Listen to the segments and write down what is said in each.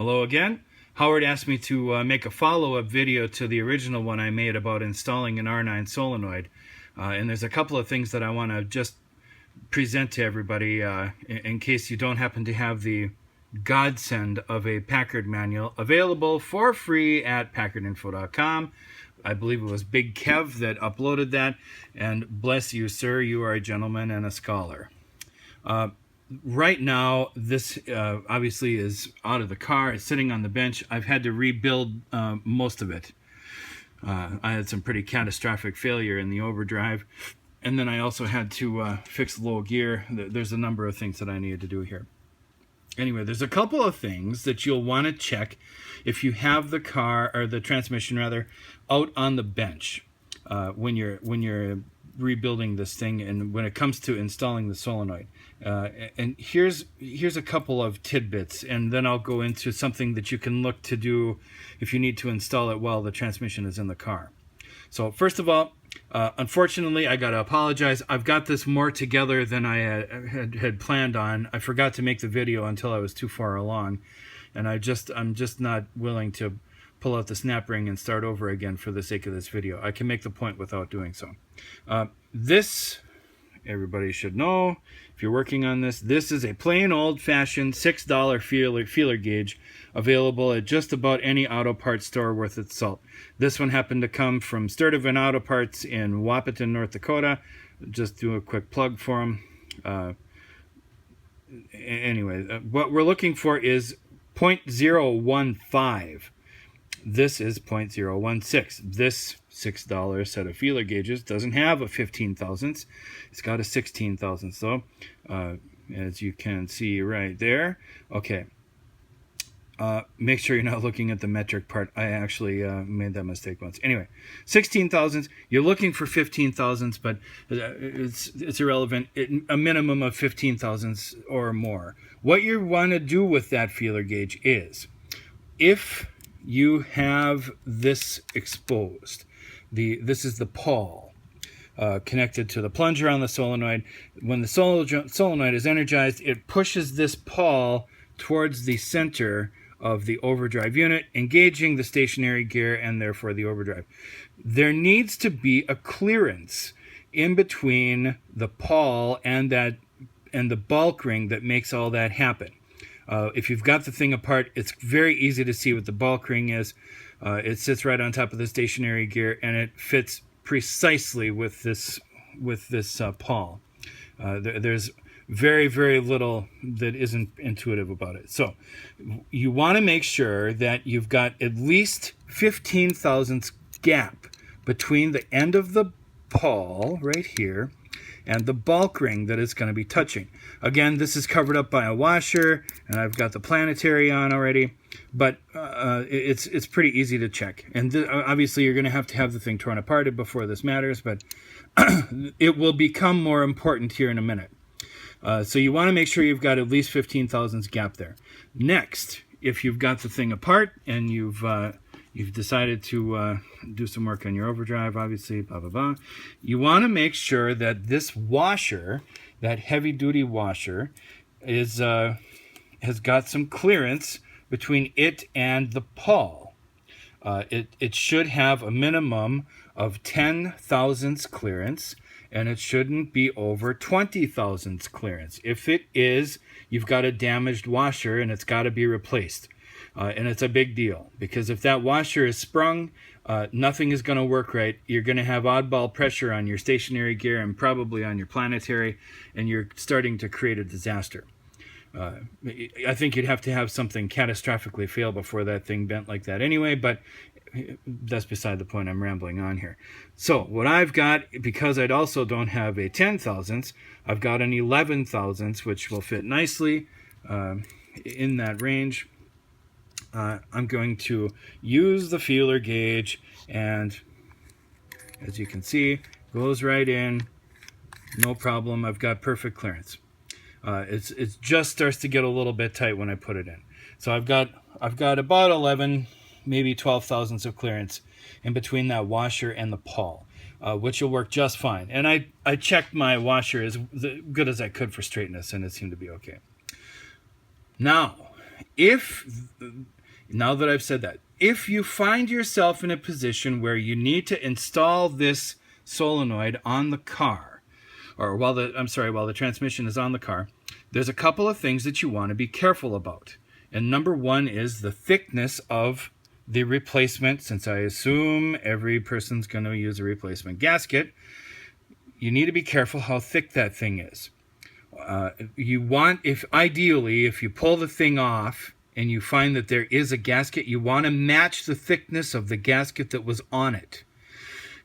Hello again. Howard asked me to make a follow-up video to the original one I made about installing an R9 solenoid. And there's a couple of things that I want to just present to everybody in case you don't happen to have the godsend of a Packard manual available for free at packardinfo.com. I believe it was Big Kev that uploaded that, and bless you, sir, you are a gentleman and a scholar. Right now, this obviously is out of the car. It's sitting on the bench. I've had to rebuild most of it. I had some pretty catastrophic failure in the overdrive, and then I also had to fix low gear. There's a number of things that I needed to do here. Anyway, there's a couple of things that you'll want to check if you have the car, or the transmission rather, out on the bench when you're rebuilding this thing, and when it comes to installing the solenoid. And here's a couple of tidbits, and then I'll go into something that you can look to do if you need to install it while the transmission is in the car. So first of all, unfortunately, I gotta apologize. I've got this more together than I had planned on. I forgot to make the video until I was too far along, and I'm just not willing to pull out the snap ring and start over again for the sake of this video. I can make the point without doing so. This, everybody should know, if you're working on this, this is a plain old-fashioned $6 feeler gauge available at just about any auto parts store worth its salt. This one happened to come from Sturtevant Auto Parts in Wahpeton, North Dakota. Just do a quick plug for them. Anyway, what we're looking for is 0.015. This is 0.016. This $6 set of feeler gauges doesn't have a 15 thousandths. It's got a 16 thousandths though, as you can see right there. Okay. Make sure you're not looking at the metric part. I actually made that mistake once. Anyway, 16 thousandths. You're looking for 15 thousandths, but it's irrelevant. A minimum of 15 thousandths or more. What you want to do with that feeler gauge is, if you have this exposed, this is the pawl connected to the plunger on the solenoid. When the solenoid is energized, it pushes this pawl towards the center of the overdrive unit, engaging the stationary gear and therefore the overdrive. There needs to be a clearance in between the pawl and the bulk ring that makes all that happen. If you've got the thing apart, it's very easy to see what the bulk ring is. It sits right on top of the stationary gear, and it fits precisely with this pawl. There's very, very little that isn't intuitive about it. So you want to make sure that you've got at least 15 thousandths gap between the end of the pawl right here and the bulk ring that it's going to be touching. Again, this is covered up by a washer, and I've got the planetary on already, but it's pretty easy to check. And obviously you're going to have the thing torn apart before this matters, but it will become more important here in a minute. So you want to make sure you've got at least 15 thousandths gap there. Next, if you've got the thing apart and you've decided to do some work on your overdrive, obviously, blah, blah, blah, you want to make sure that this washer, that heavy-duty washer, has got some clearance between it and the pawl. It should have a minimum of 10 thousandths clearance, and it shouldn't be over 20 thousandths clearance. If it is, you've got a damaged washer, and it's got to be replaced. And it's a big deal, because if that washer is sprung, nothing is going to work right. You're going to have oddball pressure on your stationary gear and probably on your planetary, and you're starting to create a disaster. I think you'd have to have something catastrophically fail before that thing bent like that anyway, but that's beside the point. I'm rambling on here. So what I've got, because I also don't have a 10 thousandths, I've got an 11 thousandths, which will fit nicely in that range. I'm going to use the feeler gauge, and as you can see, goes right in, no problem. I've got perfect clearance. It just starts to get a little bit tight when I put it in. So I've got about 11, maybe 12 thousandths of clearance in between that washer and the pawl, which will work just fine. And I checked my washer as good as I could for straightness, and it seemed to be okay. Now, Now that I've said that, if you find yourself in a position where you need to install this solenoid on the car, or while the transmission is on the car, there's a couple of things that you want to be careful about. And number one is the thickness of the replacement. Since I assume every person's going to use a replacement gasket, you need to be careful how thick that thing is. Ideally, if you pull the thing off and you find that there is a gasket, you want to match the thickness of the gasket that was on it.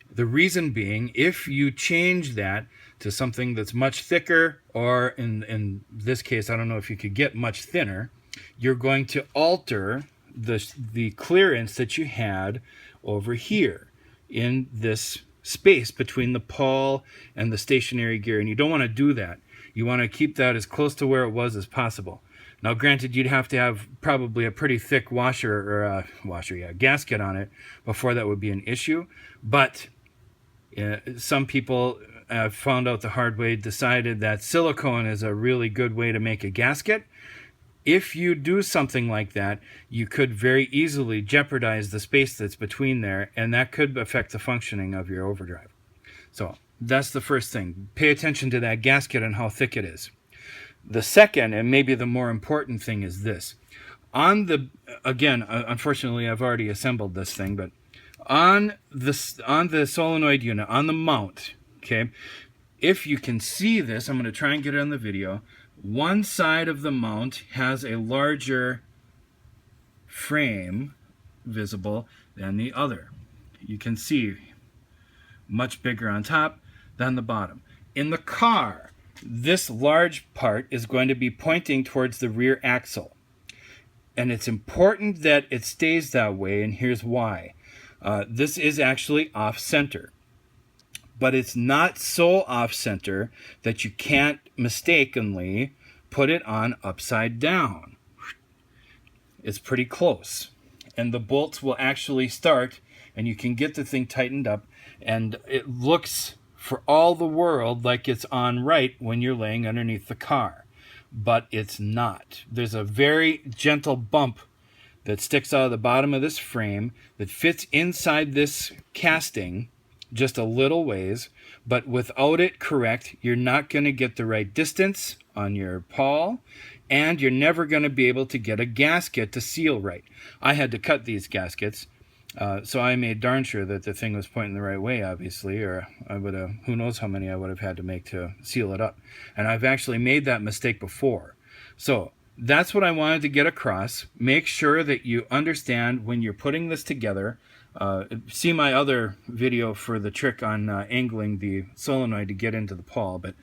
The reason being, if you change that to something that's much thicker, or in this case, I don't know if you could get much thinner, you're going to alter the clearance that you had over here in this space between the pawl and the stationary gear, and you don't want to do that. You want to keep that as close to where it was as possible. Now, granted, you'd have to have probably a pretty thick gasket on it before that would be an issue, but some people found out the hard way, decided that silicone is a really good way to make a gasket. If you do something like that, you could very easily jeopardize the space that's between there, and that could affect the functioning of your overdrive. So that's the first thing. Pay attention to that gasket and how thick it is. The second, and maybe the more important thing, is this. Unfortunately, I've already assembled this thing, but on the solenoid unit, on the mount, okay, if you can see this, I'm going to try and get it on the video. One side of the mount has a larger frame visible than the other. You can see much bigger on top than the bottom. In the car, this large part is going to be pointing towards the rear axle. And it's important that it stays that way, and here's why. This is actually off-center. But it's not so off-center that you can't mistakenly put it on upside down. It's pretty close. And the bolts will actually start, and you can get the thing tightened up, and it looks for all the world like it's on right when you're laying underneath the car. But it's not. There's a very gentle bump that sticks out of the bottom of this frame that fits inside this casting just a little ways, but without it correct, you're not going to get the right distance on your pawl, and you're never going to be able to get a gasket to seal right. I had to cut these gaskets, so I made darn sure that the thing was pointing the right way, obviously, or I would have, who knows how many I would have had to make to seal it up. And I've actually made that mistake before. So that's what I wanted to get across. Make sure that you understand when you're putting this together. See my other video for the trick on angling the solenoid to get into the pawl, but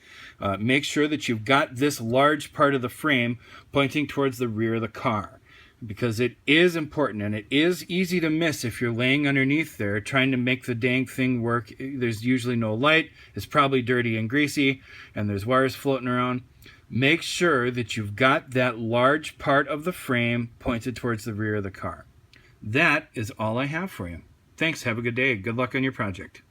make sure that you've got this large part of the frame pointing towards the rear of the car, because it is important, and it is easy to miss if you're laying underneath there trying to make the dang thing work. There's usually no light, it's probably dirty and greasy, and there's wires floating around. Make sure that you've got that large part of the frame pointed towards the rear of the car. That is all I have for you. Thanks. Have a good day. Good luck on your project.